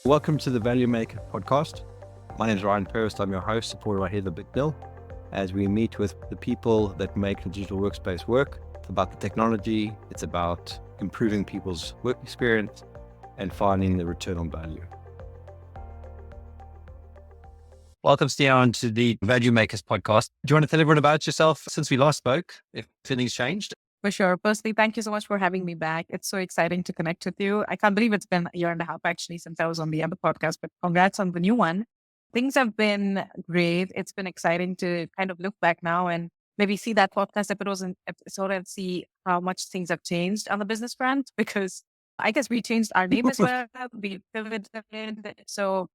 Welcome to the Value Maker podcast. My name is Ryan Purvis. I'm your host, supported by Heather Bicknell, as we meet with the people that make the digital workspace work. It's about the technology, it's about improving people's work experience and finding the return on value. Welcome, Sneha, to the Value Makers podcast. Do you want to tell everyone about yourself since we last spoke, if anything's changed? For sure. Firstly, thank you so much for having me back. It's so exciting to connect with you. I can't believe it's been a year and a half actually since I was on the other podcast, but congrats on the new one. Things have been great. It's been exciting to kind of look back now and maybe see that podcast episode and see how much things have changed on the business front, because I guess we changed our name as well. We pivoted. So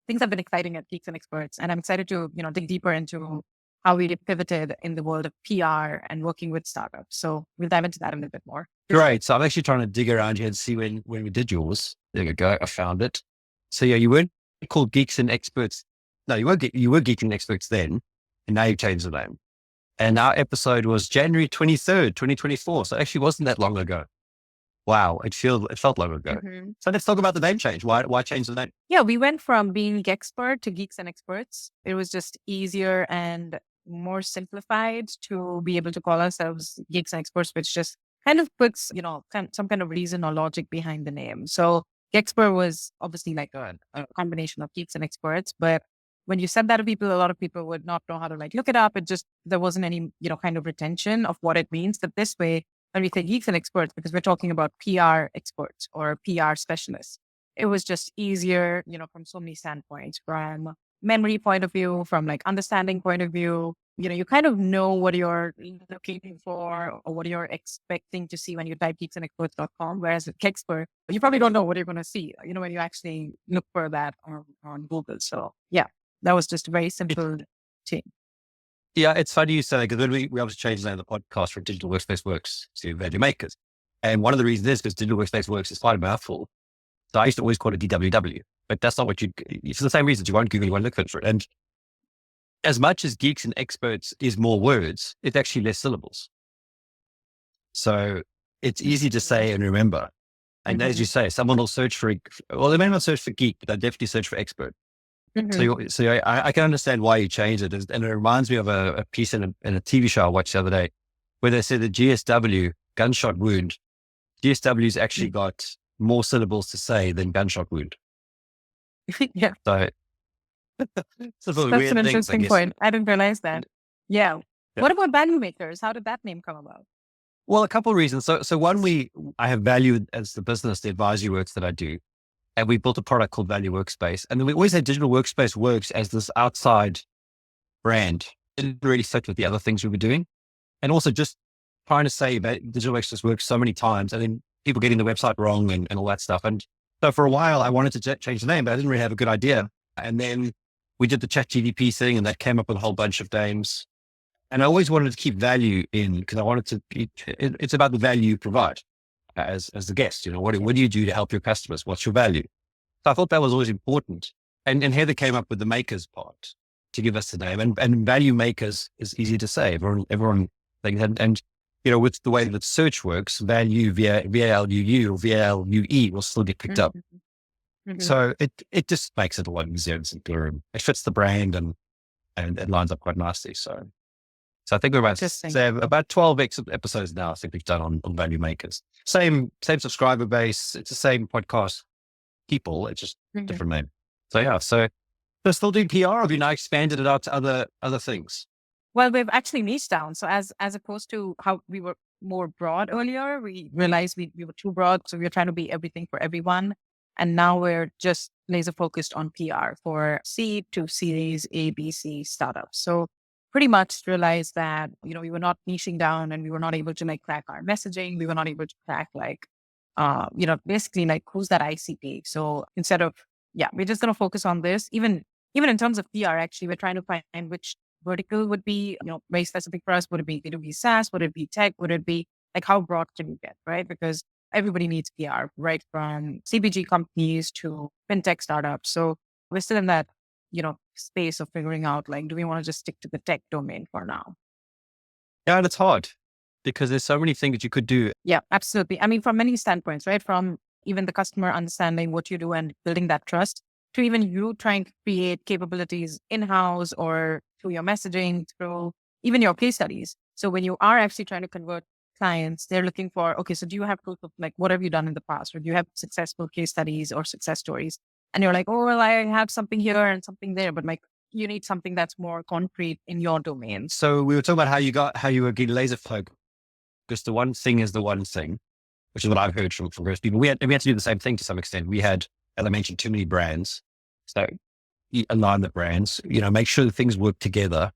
things have been exciting at Geeks and Experts, and I'm excited to, dig deeper into how we pivoted in the world of PR and working with startups. So we'll dive into that a little bit more. Great. So I'm actually trying to dig around here and see when we did yours. There you go. I found it. So yeah, you weren't called Geeks and Experts. No, you were Geeks and Experts then, and now you've changed the name. And our episode was January 23rd, 2024. So it actually wasn't that long ago. Wow. It felt long ago. Mm-hmm. So let's talk about the name change. Why change the name? Yeah, we went from being Gexpert to Geeks and Experts. It was just easier and more simplified to be able to call ourselves Geeks and Experts, which just kind of puts, some kind of reason or logic behind the name. So Gexpert was obviously like a combination of Geeks and Experts, but when you said that to people, a lot of people would not know how to look it up. There wasn't any, kind of retention of what it means. But this way, when we say Geeks and Experts, because we're talking about PR experts or PR specialists, it was just easier, from so many standpoints, from memory point of view, from understanding point of view. You kind of know what you're looking for or what you're expecting to see when you type geeksandexperts.com. Whereas with Gexpert, you probably don't know what you're going to see, when you actually look for that on Google. So yeah, that was just a very simple change. Yeah, it's funny you say that, because when we obviously changed the name of the podcast from Digital Workspace Works to Value Makers. And one of the reasons is because Digital Workspace Works is quite a mouthful. So I used to always call it DWW, but that's not what for the same reasons. You won't Google, you won't look for it. And as much as Geeks and Experts is more words, it's actually less syllables. So it's easy to say and remember. And as you say, someone will search they may not search for geek, but they'll definitely search for expert. Mm-hmm. So I can understand why you changed it. And it reminds me of a piece in a TV show I watched the other day, where they said the GSW, gunshot wound, GSW's actually got more syllables to say than gunshot wound. Yeah. So that's an interesting point. I didn't realize that. Yeah. What about Value Makers? How did that name come about? Well, a couple of reasons. So one, I have Value as the business, the advisory works that I do. And we built a product called Value Workspace. And then we always had Digital Workspace Works as this outside brand. It didn't really fit with the other things we were doing. And also just trying to say that Digital Workspace Works so many times, and then people getting the website wrong and all that stuff. And so for a while, I wanted to change the name, but I didn't really have a good idea. And then we did the ChatGPT thing, and that came up with a whole bunch of names. And I always wanted to keep value in, because I wanted to, it's about the value you provide as the guest. What do you do to help your customers? What's your value? So I thought that was always important. And Heather came up with the makers part to give us the name. And Value Makers is easy to say. Everyone thinks, and with the way that search works, value VALUU or VALUE will still get picked up. Mm-hmm. So it just makes it a lot easier and simpler. It fits the brand and it lines up quite nicely. So I think we're about 12 episodes now. I think we've done on Value Makers. Same subscriber base. It's the same podcast people. It's just different name. So yeah. So they're still doing PR. Or have you now expanded it out to other things? Well, we've actually niched down. So as opposed to how we were more broad earlier, we realized we were too broad. So we were trying to be everything for everyone. And now we're just laser focused on PR for C to Series A, B, C startups. So pretty much realized that, we were not niching down, and we were not able to crack our messaging. We were not able to crack basically who's that ICP. So instead of, we're just going to focus on this. Even in terms of PR, actually, we're trying to find which vertical would be, very specific for us. Would it be B2B SaaS? Would it be tech? Would it be how broad can you get, right? Because everybody needs PR, right? From CPG companies to fintech startups. So we're still in that, space of figuring out, do we want to just stick to the tech domain for now? Yeah, and it's hard because there's so many things that you could do. Yeah, absolutely. I mean, from many standpoints, right? From even the customer understanding what you do and building that trust, to even you trying to create capabilities in-house or through your messaging, through even your case studies. So when you are actually trying to convert clients, they're looking for, okay, so do you have proof of like, what have you done in the past? Or do you have successful case studies or success stories? And you're like, oh, well, I have something here and something there, but like you need something that's more concrete in your domain. So we were talking about how you were getting laser focused. Because the one thing is the one thing, which is what I've heard from most people. We had to do the same thing to some extent. We had, as I mentioned, too many brands. So you align the brands, make sure that things work together,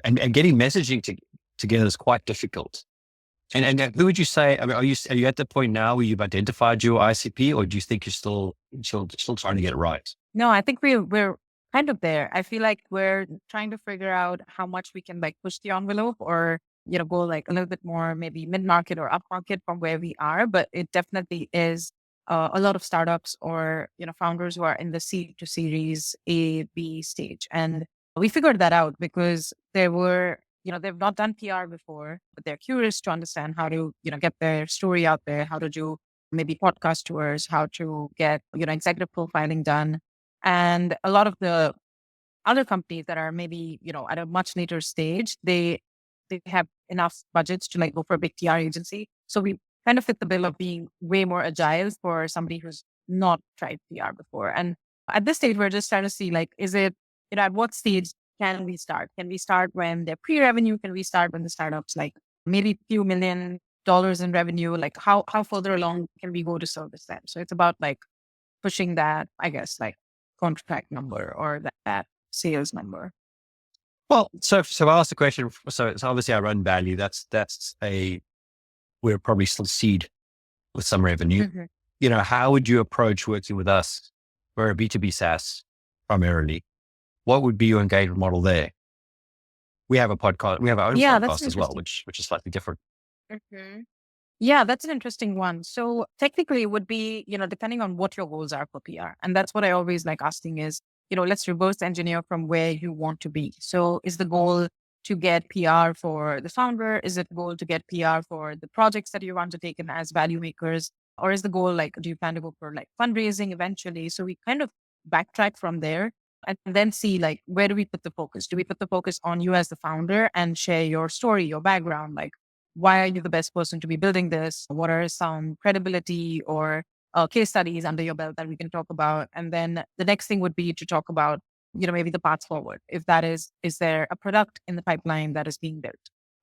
and getting messaging together is quite difficult. And who would you say, I mean, are you at the point now where you've identified your ICP, or do you think you're still trying to get it right? No, I think we're kind of there. I feel like we're trying to figure out how much we can like push the envelope or, go like a little bit more, maybe mid-market or up-market from where we are. But it definitely is a lot of startups or, founders who are in the C to series A, B stage. And we figured that out because there were, they've not done PR before, but they're curious to understand how to, get their story out there, how to do maybe podcast tours, how to get, executive profiling done. And a lot of the other companies that are maybe, at a much later stage, they have enough budgets to like go for a big TR agency. So we kind of fit the bill of being way more agile for somebody who's not tried PR before. And at this stage, we're just trying to see like, is it, at what stage can we start? Can we start when they're pre-revenue? Can we start when the startup's like maybe few $1 million in revenue? Like how further along can we go to service them? So it's about like pushing that, I guess, like contract number or that sales number. Well, so I'll ask the question. So it's obviously I run Value. We're probably still seed with some revenue. Mm-hmm. How would you approach working with us? We're a B2B SaaS primarily. What would be your engagement model there? We have a podcast. We have our own podcast as well, which is slightly different. Mm-hmm. Yeah, that's an interesting one. So technically it would be, depending on what your goals are for PR. And that's what I always like asking is, let's reverse engineer from where you want to be. So is the goal to get PR for the founder? Is it goal to get PR for the projects that you've undertaken as value makers? Or is the goal like, do you plan to go for like fundraising eventually? So we kind of backtrack from there and then see like, where do we put the focus? Do we put the focus on you as the founder and share your story, your background? Like, why are you the best person to be building this? What are some credibility or case studies under your belt that we can talk about? And then the next thing would be to talk about, maybe the path forward. If that is there a product in the pipeline that is being built?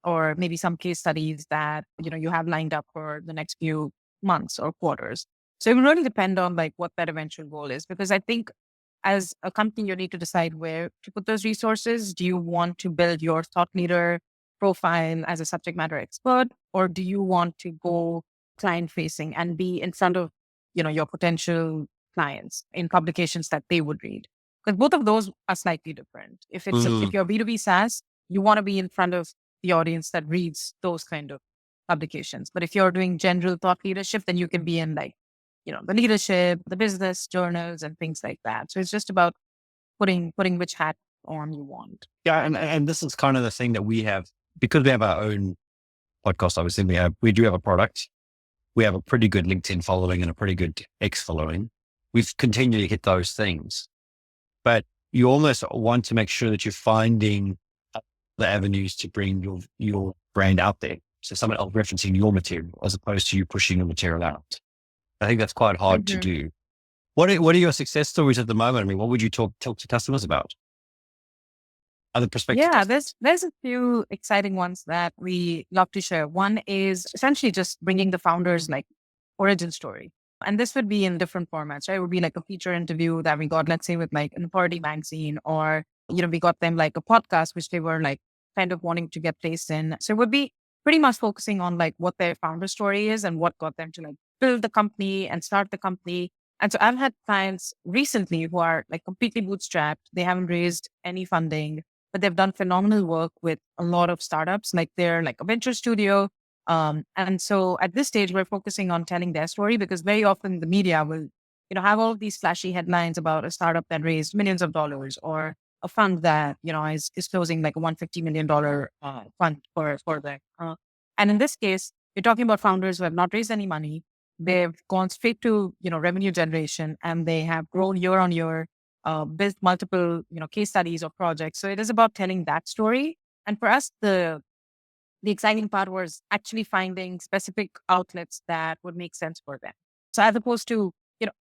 Or maybe some case studies that, you have lined up for the next few months or quarters. So it will really depend on like what that eventual goal is, because I think as a company, you need to decide where to put those resources. Do you want to build your thought leader profile as a subject matter expert, or do you want to go client facing and be in front of, your potential clients in publications that they would read? Because both of those are slightly different. If you're B2B SaaS, you want to be in front of the audience that reads those kind of publications. But if you're doing general thought leadership, then you can be in like, the leadership, the business journals and things like that. So it's just about putting which hat on you want. Yeah. And this is kind of the thing that we have, because we have our own podcast. Obviously we do have a product. We have a pretty good LinkedIn following and a pretty good X following. We've continually hit those things, but you almost want to make sure that you're finding the avenues to bring your brand out there. So someone else referencing your material as opposed to you pushing your material out. I think that's quite hard to do. What are your success stories at the moment? I mean, what would you talk to customers about? Other perspectives? Yeah, there's a few exciting ones that we love to share. One is essentially just bringing the founders like origin story. And this would be in different formats, right? It would be like a feature interview that we got, let's say with like an Authority magazine, or, we got them like a podcast, which they were like kind of wanting to get placed in. So it would be pretty much focusing on like what their founder story is and what got them to like build the company and start the company. And so I've had clients recently who are like completely bootstrapped. They haven't raised any funding, but they've done phenomenal work with a lot of startups. Like they're like a venture studio. And so at this stage, we're focusing on telling their story, because very often the media will, have all of these flashy headlines about a startup that raised millions of dollars, or a fund that, is closing like a $150 million fund for them. And in this case, you're talking about founders who have not raised any money. they've gone straight to, revenue generation, and they have grown year on year, built multiple, case studies or projects. So it is about telling that story. And for us, the exciting part was actually finding specific outlets that would make sense for them. So as opposed to,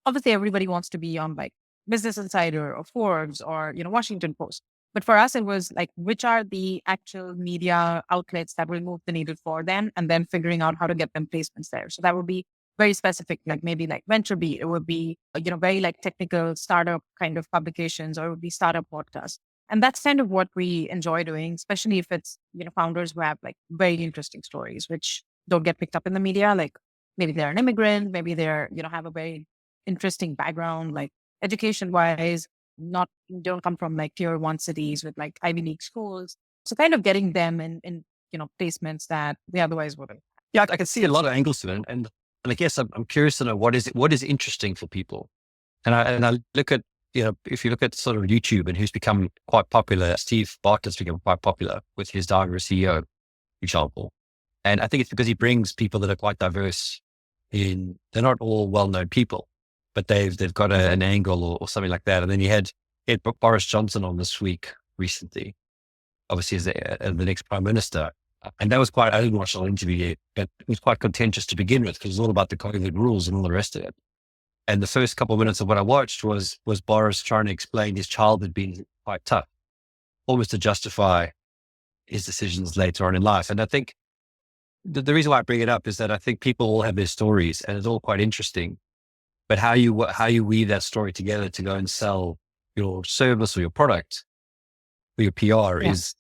obviously everybody wants to be on like Business Insider or Forbes or, Washington Post. But for us, it was like, which are the actual media outlets that will move the needle for them, and then figuring out how to get them placements there. So that would be very specific, like maybe like VentureBeat. It would be, very like technical startup kind of publications, or it would be startup podcasts. And that's kind of what we enjoy doing, especially if it's, founders who have like very interesting stories, which don't get picked up in the media. Like maybe they're an immigrant, maybe they're, have a very interesting background, like education wise, not don't come from like tier one cities with like Ivy League schools. So kind of getting them in placements that they otherwise wouldn't. Yeah, I can see a lot of angles to it. And I guess I'm curious to know what is interesting for people. And I look at, if you look at sort of YouTube and who's become quite popular, Steve Bartlett's become quite popular with his Diver CEO, for example. And I think it's because he brings people that are quite diverse they're not all well-known people, but they've got an angle or something like that. And then he had Boris Johnson on this week recently, obviously as the next prime minister. And that was I didn't watch the whole interview yet, but it was quite contentious to begin with because it was all about the COVID rules and all the rest of it. And the first couple of minutes of what I watched was Boris trying to explain his childhood being quite tough, almost to justify his decisions later on in life. And I think the reason why I bring it up is that I think people all have their stories and it's all quite interesting, but how you weave that story together to go and sell your service or your product or your PR is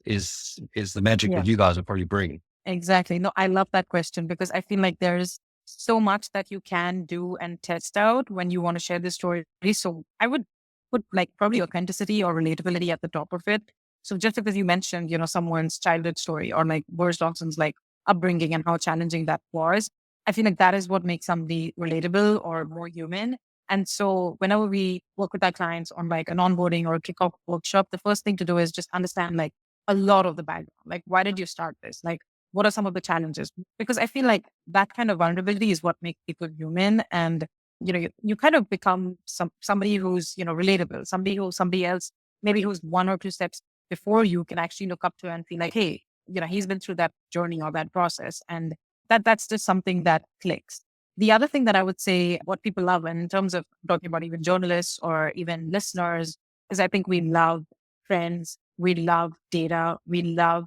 the magic that you guys will probably bring. Exactly. No, I love that question because I feel like there's so much that you can do and test out when you want to share this story. So I would put like probably authenticity or relatability at the top of it. So just because you mentioned, someone's childhood story or like Boris Johnson's like upbringing and how challenging that was, I feel like that is what makes somebody relatable or more human. And so whenever we work with our clients on like an onboarding or a kickoff workshop, the first thing to do is just understand like a lot of the background. Like, why did you start this? Like, what are some of the challenges? Because I feel like that kind of vulnerability is what makes people human. And, you kind of become somebody who's, relatable, somebody else, maybe who's one or two steps before you can actually look up to and feel like, hey, he's been through that journey or that process. And that's just something that clicks. The other thing that I would say, what people love, and in terms of talking about even journalists or even listeners, is I think we love trends, we love data, we love,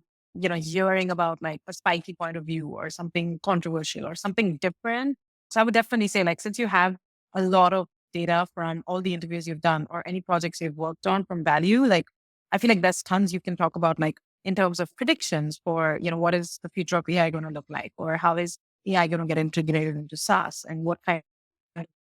hearing about like a spiky point of view or something controversial or something different. So I would definitely say, like, since you have a lot of data from all the interviews you've done or any projects you've worked on from Value, like, I feel like there's tons you can talk about, like in terms of predictions for, what is the future of AI going to look like, or how is AI going to get integrated into SaaS, and what kind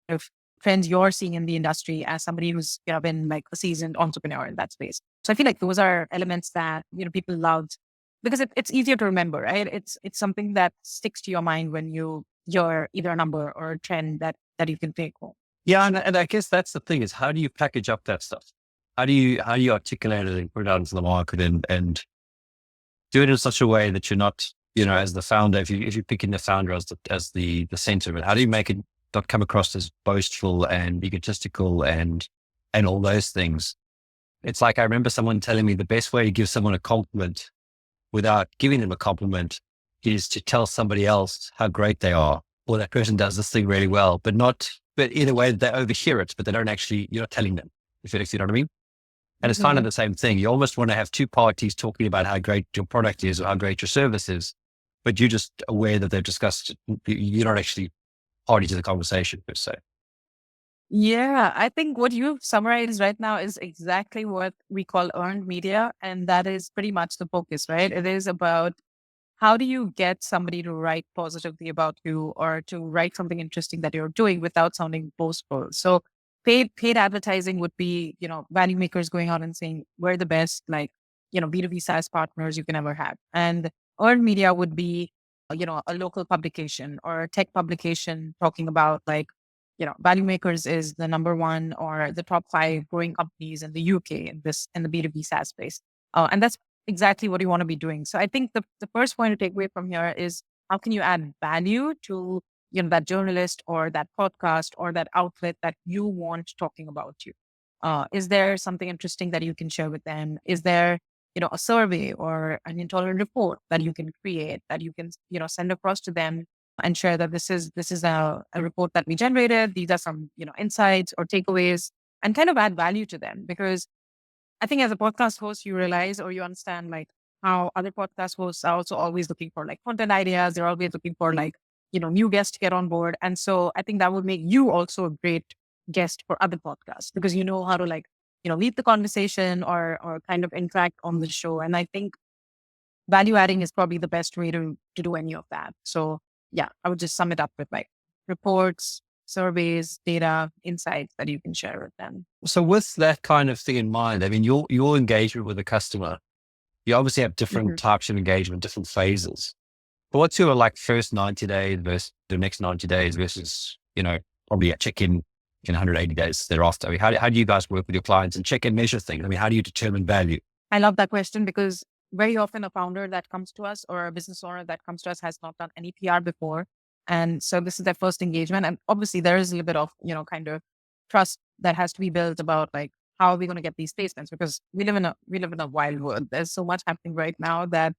of trends you're seeing in the industry as somebody who's been like a seasoned entrepreneur in that space. So I feel like those are elements that people loved because it's easier to remember, right? It's something that sticks to your mind when you're either a number or a trend that you can take home. Yeah, and I guess that's the thing is how do you package up that stuff? How do you articulate it and put it out into the market and do it in such a way that you're not, as the founder, if you're picking the founder as the center of it, how do you make it not come across as boastful and egotistical and all those things? It's like I remember someone telling me the best way to give someone a compliment without giving them a compliment is to tell somebody else how great they are, or that person does this thing really well, but in a way that they overhear it, but they don't actually, you're not telling them, if you know what I mean? And it's kind of the same thing. You almost want to have two parties talking about how great your product is or how great your service is, but you're just aware that they've discussed it. You're not actually party to the conversation per se. Yeah, I think what you've summarized right now is exactly what we call earned media. And that is pretty much the focus, right? It is about how do you get somebody to write positively about you or to write something interesting that you're doing without sounding boastful. So paid advertising would be, value makers going out and saying, we're the best, like, B2B SaaS partners you can ever have. And earned media would be, a local publication or a tech publication talking about like, Value Makers is the number one or the top 5 growing companies in the UK in the B2B SaaS space. And that's exactly what you want to be doing. So I think the first point to take away from here is how can you add value to, that journalist or that podcast or that outlet that you want talking about you? Is there something interesting that you can share with them? Is there, a survey or an internal report that you can create that you can, send across to them and share that this is a report that we generated. These are some, insights or takeaways, and kind of add value to them. Because I think as a podcast host, you realize or you understand like how other podcast hosts are also always looking for like content ideas. They're always looking for like, new guests to get on board. And so I think that would make you also a great guest for other podcasts because you know how to like, lead the conversation or kind of interact on the show. And I think value adding is probably the best way to do any of that. So yeah, I would just sum it up with like reports, surveys, data, insights that you can share with them. So with that kind of thing in mind, I mean, your engagement with the customer, you obviously have different types of engagement, different phases. But what's your like first 90 days versus the next 90 days versus, probably a check-in in 180 days thereafter? I mean, how do you guys work with your clients and check and measure things? I mean, how do you determine value? I love that question because very often a founder that comes to us or a business owner that comes to us has not done any PR before. And so this is their first engagement. And obviously there is a little bit of, kind of trust that has to be built about like, how are we going to get these placements? Because we live in a wild world. There's so much happening right now that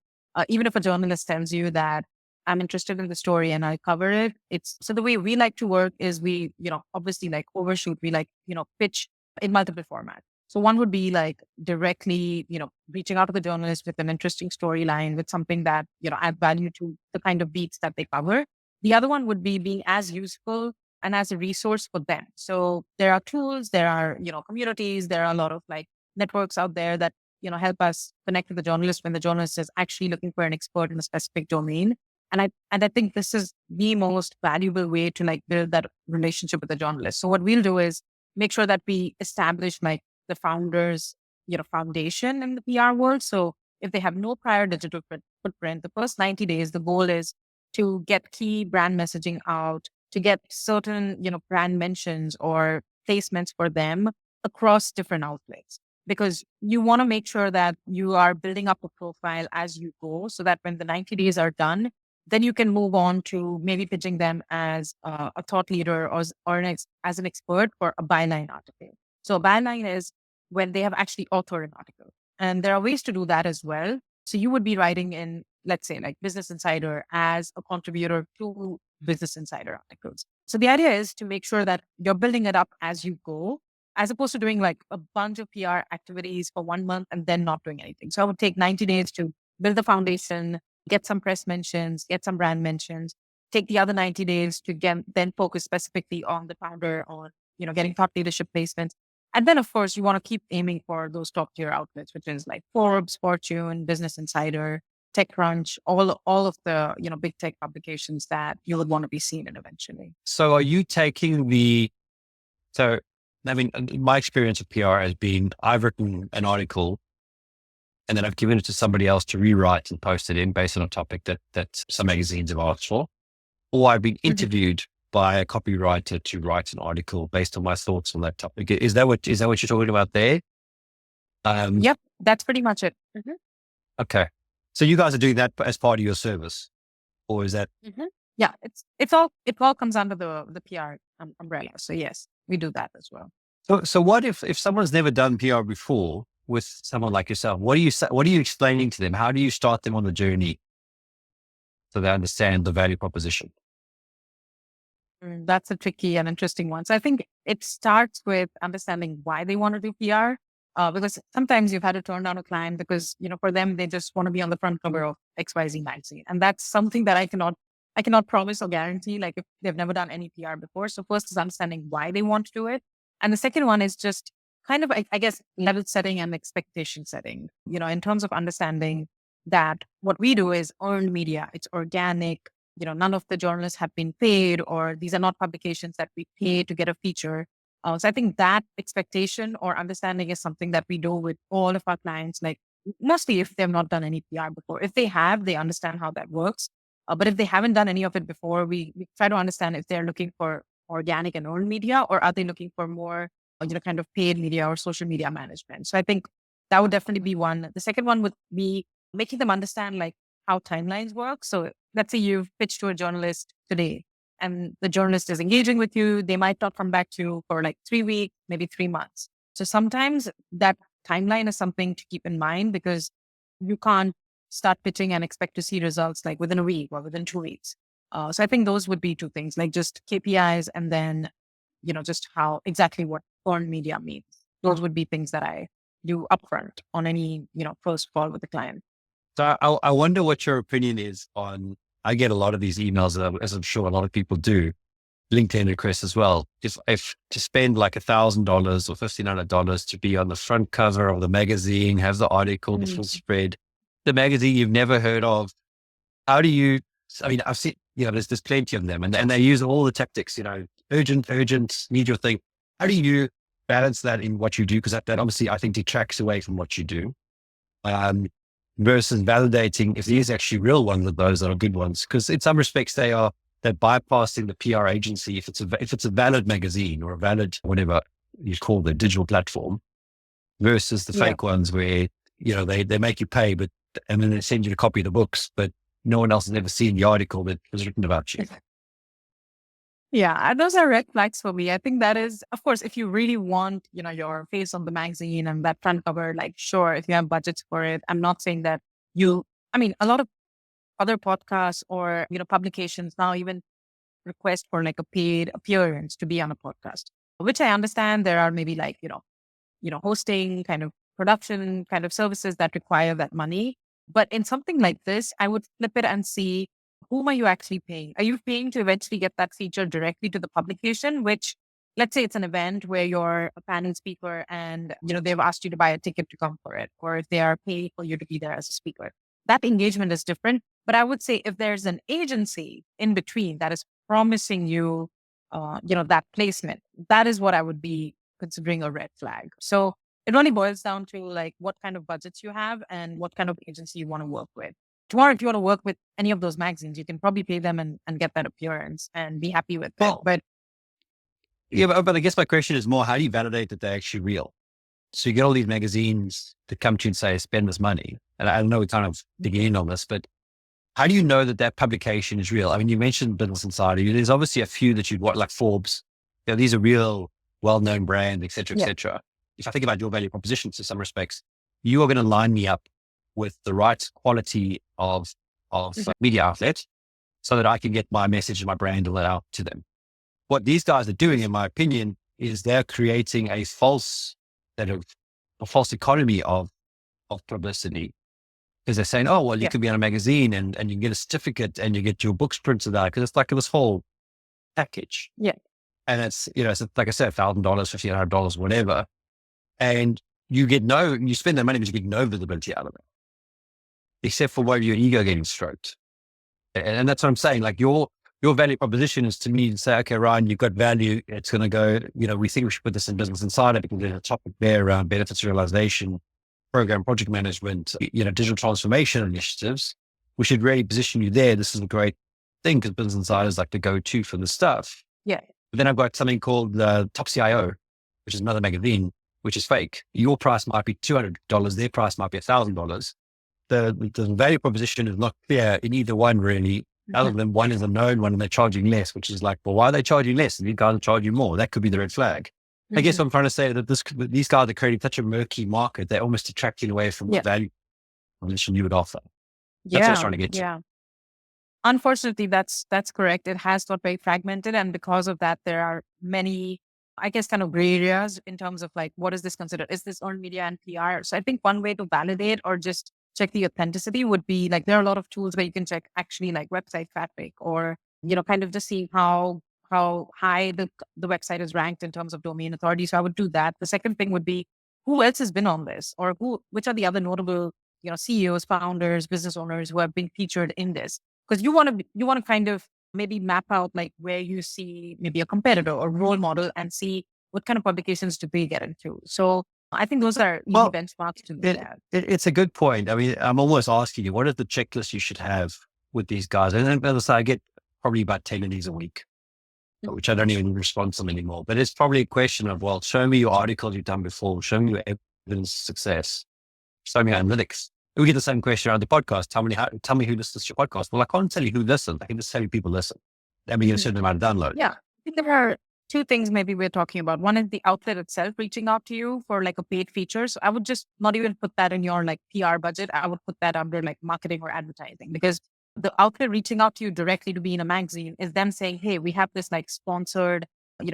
even if a journalist tells you that I'm interested in the story and I cover it, it's so the way we like to work is we, obviously like overshoot. We like, pitch in multiple formats. So one would be like directly, reaching out to the journalist with an interesting storyline, with something that, add value to the kind of beats that they cover. The other one would be being as useful and as a resource for them. So there are tools, there are, communities, there are a lot of like networks out there that, help us connect with the journalist when the journalist is actually looking for an expert in a specific domain. And I think this is the most valuable way to like build that relationship with the journalist. So what we'll do is make sure that we establish like the founder's, foundation in the PR world. So if they have no prior digital footprint, the first 90 days, the goal is to get key brand messaging out, to get certain, brand mentions or placements for them across different outlets. Because you want to make sure that you are building up a profile as you go so that when the 90 days are done, then you can move on to maybe pitching them as a thought leader or as an expert for a byline article. So a byline is when they have actually authored an article. And there are ways to do that as well. So you would be writing in, let's say, like Business Insider as a contributor to Business Insider articles. So the idea is to make sure that you're building it up as you go, as opposed to doing like a bunch of PR activities for 1 month and then not doing anything. So I would take 90 days to build the foundation, get some press mentions, get some brand mentions, take the other 90 days to then focus specifically on the founder, on, getting thought leadership placements. And then, of course, you want to keep aiming for those top tier outlets, which is like Forbes, Fortune, Business Insider, TechCrunch, all of the, big tech publications that you would want to be seen in eventually. So are you taking I mean, my experience of PR has been, I've written an article and then I've given it to somebody else to rewrite and post it in based on a topic that some magazines have asked for. Or I've been interviewed by a copywriter to write an article based on my thoughts on that topic. Is that what you're talking about there? Yep, that's pretty much it. Okay. So you guys are doing that as part of your service, or is that? Yeah, it all comes under the PR umbrella. So yes, we do that as well. So what if someone's never done PR before with someone like yourself? What are you explaining to them? How do you start them on the journey so they understand the value proposition? That's a tricky and interesting one. So I think it starts with understanding why they want to do PR. Because sometimes you've had to turn down a client because, for them, they just want to be on the front cover of XYZ magazine. And that's something that I cannot promise or guarantee, like if they've never done any PR before. So first is understanding why they want to do it. And the second one is just kind of, I guess, level setting and expectation setting, in terms of understanding that what we do is earned media. It's organic. None of the journalists have been paid, or these are not publications that we pay to get a feature. So I think that expectation or understanding is something that we do with all of our clients, like mostly if they've not done any PR before. If they have, they understand how that works. But if they haven't done any of it before, we try to understand if they're looking for organic and earned media, or are they looking for more, kind of paid media or social media management. So I think that would definitely be one. The second one would be making them understand like how timelines work. So let's say you've pitched to a journalist today and the journalist is engaging with you, they might not come back to you for like 3 weeks, maybe 3 months. So sometimes that timeline is something to keep in mind, because you can't start pitching and expect to see results like within a week or within 2 weeks. So I think those would be two things, like just KPIs, and then, just how exactly what earned media means. Those would be things that I do upfront on any, first call with the client. So I wonder what your opinion is on, I get a lot of these emails, as I'm sure a lot of people do, LinkedIn requests as well. If to spend like $1,000 or $1,500 to be on the front cover of the magazine, have the article, the full spread, the magazine you've never heard of, how do you, I mean, I've seen, there's plenty of them, and they use all the tactics, urgent, need your thing. How do you balance that in what you do? Because that obviously I think detracts away from what you do. Versus validating if there's actually real ones of those that are good ones. Because in some respects they're bypassing the PR agency if it's a valid magazine or a valid whatever you call the digital platform, versus the fake ones where they make you pay, and then they send you a copy of the books, but no one else has ever seen the article that was written about you. Yeah, those are red flags for me. I think that is, of course, if you really want, your face on the magazine and that front cover, like, sure, if you have budgets for it. I'm not saying that a lot of other podcasts or, publications now even request for like a paid appearance to be on a podcast, which I understand there are maybe like, hosting kind of production kind of services that require that money. But in something like this, I would flip it and see, whom are you actually paying? Are you paying to eventually get that feature directly to the publication, which, let's say it's an event where you're a panel speaker and, they've asked you to buy a ticket to come for it, or if they are paying for you to be there as a speaker. That engagement is different. But I would say if there's an agency in between that is promising you, that placement, that is what I would be considering a red flag. So it only boils down to like what kind of budgets you have and what kind of agency you want to work with. Tomorrow, if you want to work with any of those magazines, you can probably pay them and get that appearance and be happy with it. But I guess my question is more, how do you validate that they're actually real? So you get all these magazines that come to you and say, spend this money. And I know we're kind of digging in on this, but how do you know that publication is real? I mean, you mentioned Business Insider. There's obviously a few that you'd want, like Forbes. These are real, well-known brands, et cetera, et cetera. If I think about your value proposition to some respects, you are going to line me up with the right quality of media outlet so that I can get my message and my brand let out to them. What these guys are doing, in my opinion, is they're creating a false economy of publicity. Because they're saying, oh, well, you can be on a magazine and you can get a certificate and you get your books printed out, because it's like this whole package. Yeah. And it's, it's like I said, $1,000, $1,500, whatever. And you spend that money, but you get no visibility out of it, except for where your ego getting stroked. And that's what I'm saying. Like your value proposition is to me to say, okay, Ryan, you've got value. It's going to go, we think we should put this in Business Insider because there's a topic there around benefits realization, program project management, digital transformation initiatives. We should really position you there. This is a great thing because Business Insider is like the go-to for this stuff. Yeah. But then I've got something called Top CIO, which is another magazine, which is fake. Your price might be $200. Their price might be $1,000. The value proposition is not clear in either one really, other than one is a known one and they're charging less, which is like, well, why are they charging less? And these guys are charging more. That could be the red flag. I guess what I'm trying to say that these guys are creating such a murky market. They're almost detracting away from the value proposition you would offer. That's what I was trying to get to. Yeah. Unfortunately, that's correct. It has got very fragmented. And because of that, there are many, I guess, kind of gray areas in terms of like, what is this considered? Is this earned media and PR? So I think one way to validate or just check the authenticity would be like, there are a lot of tools where you can check actually like website traffic or, kind of just seeing how high the website is ranked in terms of domain authority. So I would do that. The second thing would be, who else has been on this, or which are the other notable, CEOs, founders, business owners who have been featured in this? Because you want to kind of maybe map out like where you see maybe a competitor or role model and see what kind of publications do they get into. So I think those are easy benchmarks to look at. It's a good point. I mean, I'm almost asking you, what is the checklist you should have with these guys? And then, as I say, I get probably about 10 of these a week, which I don't even respond to them anymore. But it's probably a question of, well, show me your articles you've done before. Show me your evidence of success. Show me your analytics. We get the same question around the podcast. Tell me who listens to your podcast. Well, I can't tell you who listens. I can just tell you people listen. and we get a certain amount of downloads. Yeah. I think there are two things maybe we're talking about. One is the outlet itself reaching out to you for like a paid feature. So I would just not even put that in your like PR budget. I would put that under like marketing or advertising, because the outlet reaching out to you directly to be in a magazine is them saying, hey, we have this like sponsored,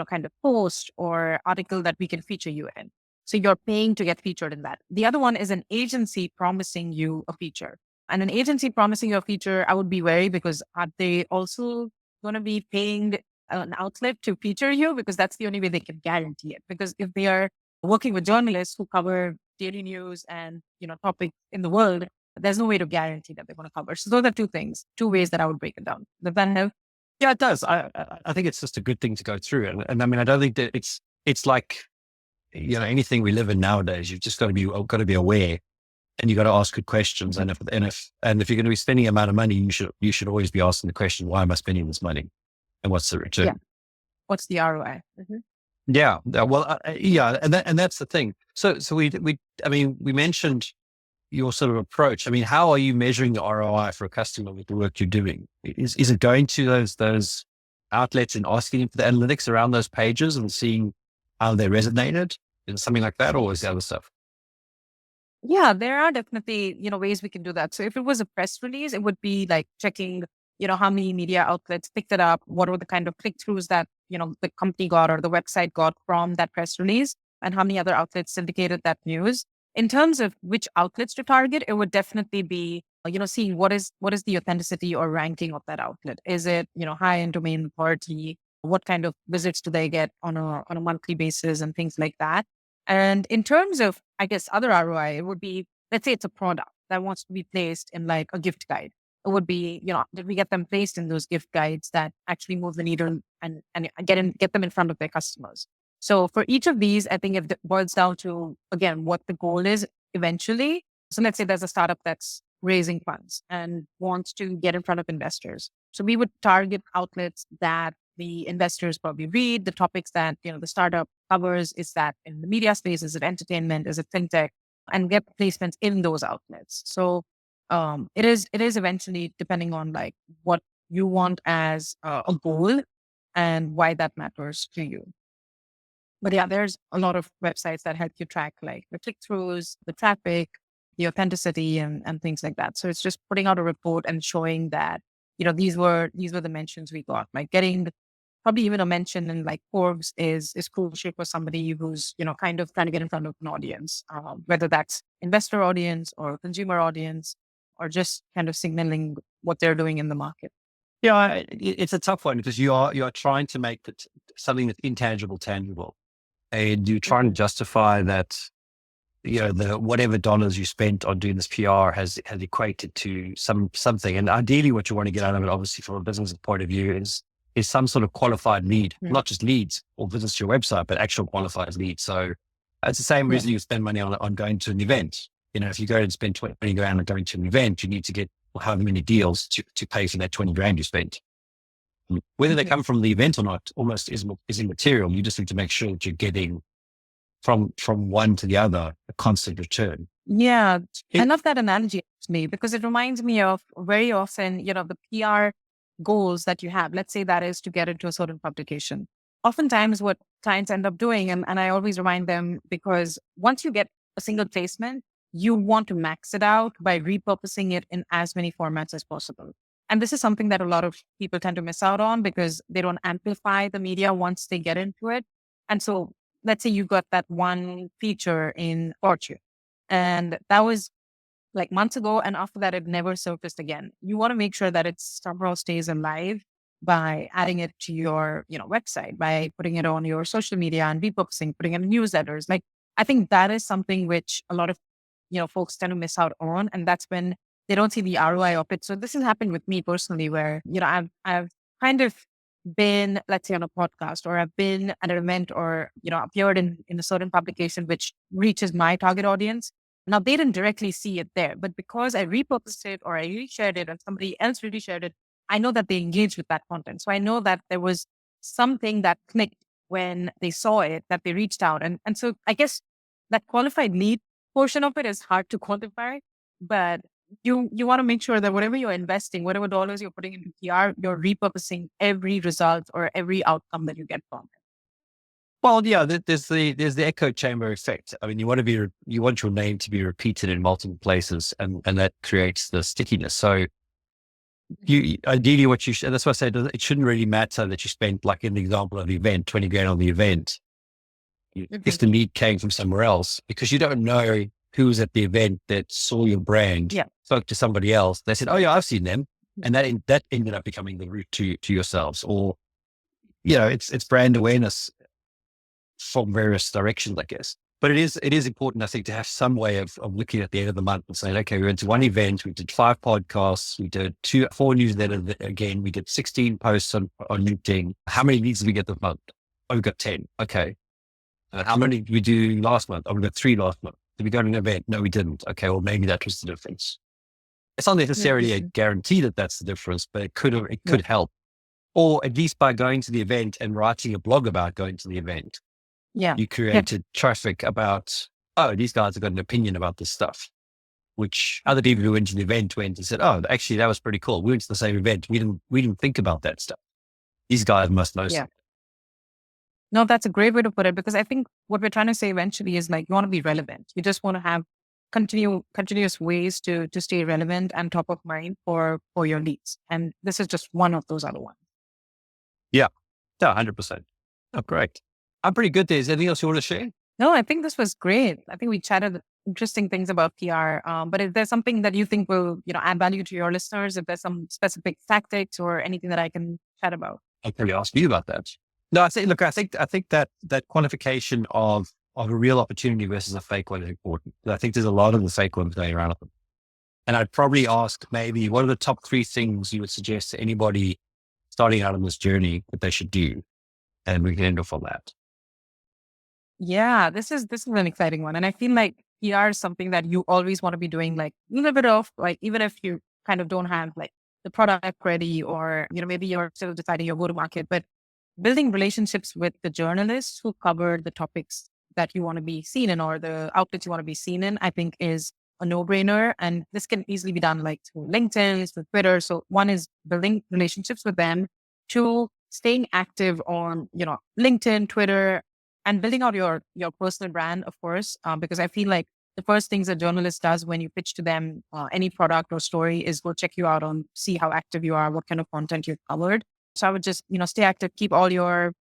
kind of post or article that we can feature you in. So you're paying to get featured in that. The other one is an agency promising you a feature. And an agency promising you a feature, I would be wary, because are they also going to be paying an outlet to feature you? Because that's the only way they can guarantee it. Because if they are working with journalists who cover daily news and, topics in the world, there's no way to guarantee that they're going to cover. So those are two things, two ways that I would break it down. Does that help? Yeah, it does. I think it's just a good thing to go through. And I mean, I don't think that it's like, anything we live in nowadays, you've just got to be aware, and you got to ask good questions. And if you're going to be spending amount of money, you should always be asking the question, why am I spending this money? And what's the return? Yeah. What's the ROI? Mm-hmm. Yeah. Well, yeah. And that's the thing. So we mentioned your sort of approach. I mean, how are you measuring the ROI for a customer with the work you're doing? Is it going to those outlets and asking them for the analytics around those pages and seeing how they resonated? Is it something like that, or is the other stuff? Yeah, there are definitely, ways we can do that. So if it was a press release, it would be like checking, how many media outlets picked it up, what were the kind of click-throughs that, the company got or the website got from that press release, and how many other outlets syndicated that news. In terms of which outlets to target, it would definitely be, seeing what is the authenticity or ranking of that outlet. Is it, high in domain authority? What kind of visits do they get on a monthly basis and things like that? And in terms of, I guess, other ROI, it would be, let's say it's a product that wants to be placed in like a gift guide. It would be, did we get them placed in those gift guides that actually move the needle and get them in front of their customers? So for each of these, I think it boils down to, again, what the goal is eventually. So let's say there's a startup that's raising funds and wants to get in front of investors. So we would target outlets that the investors probably read, the topics that, the startup covers. Is that in the media space? Is it entertainment? Is it fintech? And get placements in those outlets. So it is eventually depending on like what you want as a goal and why that matters to you. But yeah, there's a lot of websites that help you track like the click-throughs, the traffic, the authenticity, and things like that. So it's just putting out a report and showing that, these were the mentions we got. Like getting probably even a mention in like Purvis is crucial for somebody who's, kind of trying to get in front of an audience, whether that's investor audience or consumer audience, or just kind of signaling what they're doing in the market. Yeah, it's a tough one because you are trying to make something that's intangible tangible, and you're trying to justify that, the whatever dollars you spent on doing this PR has equated to something. And ideally, what you want to get out of it, obviously, from a business point of view, is some sort of qualified lead, not just leads or visits to your website, but actual qualified leads. So it's the same reason you spend money on going to an event. If you go and spend 20 grand on going to an event, you need to get however many deals to pay for that 20 grand you spent. Whether they come from the event or not almost is immaterial. You just need to make sure that you're getting from one to the other a constant return. Yeah. I love that analogy actually, because it reminds me of very often, the PR goals that you have. Let's say that is to get into a certain publication. Oftentimes what clients end up doing, and I always remind them, because once you get a single placement, you want to max it out by repurposing it in as many formats as possible. And this is something that a lot of people tend to miss out on because they don't amplify the media once they get into it. And so let's say you got that one feature in Fortune, and that was like months ago. And after that, it never surfaced again. You want to make sure that it somehow stays alive by adding it to your, website, by putting it on your social media and repurposing, putting it in newsletters. Like, I think that is something which a lot of, folks tend to miss out on. And that's when they don't see the ROI of it. So this has happened with me personally, where, I've kind of been, let's say, on a podcast, or I've been at an event, or, appeared in a certain publication, which reaches my target audience. Now, they didn't directly see it there, but because I repurposed it or I reshared it and somebody else really shared it, I know that they engaged with that content. So I know that there was something that clicked when they saw it, that they reached out. And so I guess that qualified lead portion of it is hard to quantify, but you want to make sure that whatever you're investing, whatever dollars you're putting into PR, you're repurposing every result or every outcome that you get from it. Well, yeah, there's the echo chamber effect. I mean, you want your name to be repeated in multiple places, and that creates the stickiness. So you ideally what you should, that's why I said it shouldn't really matter that you spent, like in the example of the event, 20 grand on the event. If the lead came from somewhere else, because you don't know who was at the event that saw your brand, spoke to somebody else. They said, "Oh yeah, I've seen them," and that ended up becoming the route to yourselves. Or, it's brand awareness from various directions, I guess. But it is important, I think, to have some way of looking at the end of the month and saying, okay, we went to one event, we did 5 podcasts, we did 4 newsletters again, we did 16 posts on LinkedIn. How many leads did we get this month? Oh, we got 10. Okay. How many did we do last month? Oh, we got 3 last month. Did we go to an event? No, we didn't. Okay, well, maybe that was the difference. It's not necessarily a guarantee that that's the difference, but it could help. Or at least by going to the event and writing a blog about going to the event, you created traffic about, oh, these guys have got an opinion about this stuff, which other people who went to the event went and said, oh, actually, that was pretty cool. We went to the same event. We didn't think about that stuff. These guys must know something. No, that's a great way to put it, because I think what we're trying to say eventually is like, you want to be relevant. You just want to have continuous ways to stay relevant and top of mind for your leads. And this is just one of those other ones. Yeah, 100%. Oh, great. I'm pretty good there. Is there anything else you want to share? No, I think this was great. I think we chatted interesting things about PR. But if there's something that you think will, add value to your listeners, if there's some specific tactics or anything that I can chat about, I'll probably ask you about that. No, I think that quantification of a real opportunity versus a fake one is important. I think there's a lot of the fake ones going around. And I'd probably ask maybe, what are the top 3 things you would suggest to anybody starting out on this journey that they should do? And we can end off on that. Yeah, this is an exciting one. And I feel like PR is something that you always want to be doing, like a little bit of, like, even if you kind of don't have like the product ready, or, maybe you're still deciding your go-to-market, but building relationships with the journalists who cover the topics that you want to be seen in, or the outlets you want to be seen in, I think is a no-brainer. And this can easily be done like through LinkedIn, through Twitter. So one is building relationships with them. 2, staying active on, LinkedIn, Twitter, and building out your personal brand, of course, because I feel like the first things a journalist does when you pitch to them any product or story is go check you out on, see how active you are, what kind of content you've covered. So I would just, stay active, keep all your,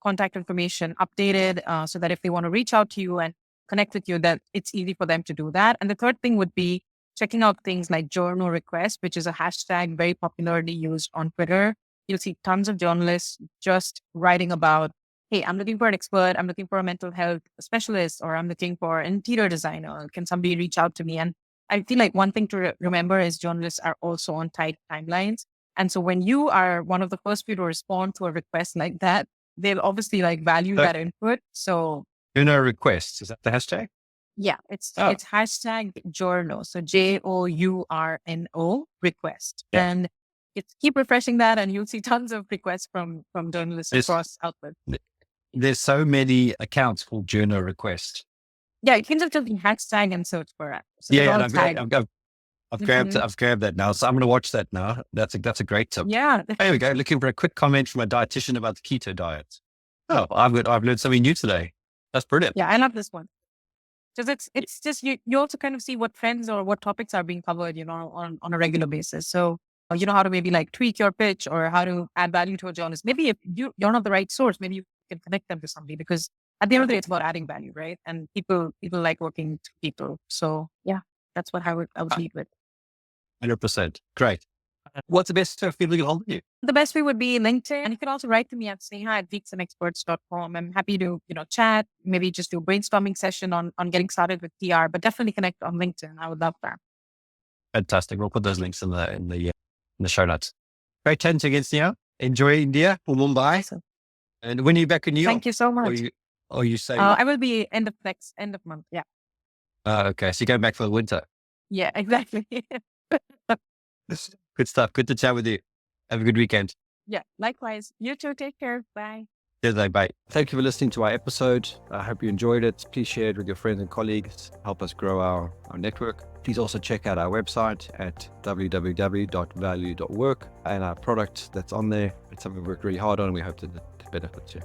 contact information updated so that if they want to reach out to you and connect with you, that it's easy for them to do that. And the third thing would be checking out things like journal request, which is a hashtag very popularly used on Twitter. You'll see tons of journalists just writing about, hey, I'm looking for an expert. I'm looking for a mental health specialist, or I'm looking for an interior designer. Can somebody reach out to me? And I feel like one thing to remember is journalists are also on tight timelines. And so when you are one of the first people to respond to a request like that, they'll obviously like value that input. So requests, is that the hashtag? Yeah, it's hashtag journo. So JOURNO request. Yeah. And keep refreshing that, and you'll see tons of requests from journalists across outlets. There's so many accounts called journo request. Yeah, you can just hashtag and search for it. So I've grabbed that now, so I'm going to watch that now. That's a great tip. Yeah. There we go. Looking for a quick comment from a dietitian about the keto diet. Oh, I've learned something new today. That's brilliant. Yeah, I love this one. Because it's just you also kind of see what trends or what topics are being covered, on a regular basis. So you know how to maybe like tweak your pitch or how to add value to a journalist. Maybe if you're not the right source, maybe you can connect them to somebody, because at the end of the day, it's about adding value, right? And people like working to people. So yeah, that's what I would lead with. 100%. Great. What's the best way for people to get hold of you? The best way would be LinkedIn. And you can also write to me at Sneha@geeksandexperts.com. I'm happy to, chat, maybe just do a brainstorming session on getting started with PR, but definitely connect on LinkedIn. I would love that. Fantastic. We'll put those links in the show notes. Great chatting to you again, Sneha. Enjoy India or Mumbai. Awesome. And when are you back in New York? Thank you so much. Or you say? I will be end of month. Yeah. Okay. So you're going back for the winter. Yeah, exactly. Good stuff. Good to chat with you. Have a good weekend. Yeah, likewise. You too. Take care. Bye. Cheers, mate. Thank you for listening to our episode. I hope you enjoyed it. Please share it with your friends and colleagues. Help us grow our network. Please also check out our website at www.valuu.work and our product that's on there. It's something we worked really hard on and we hope to benefit you.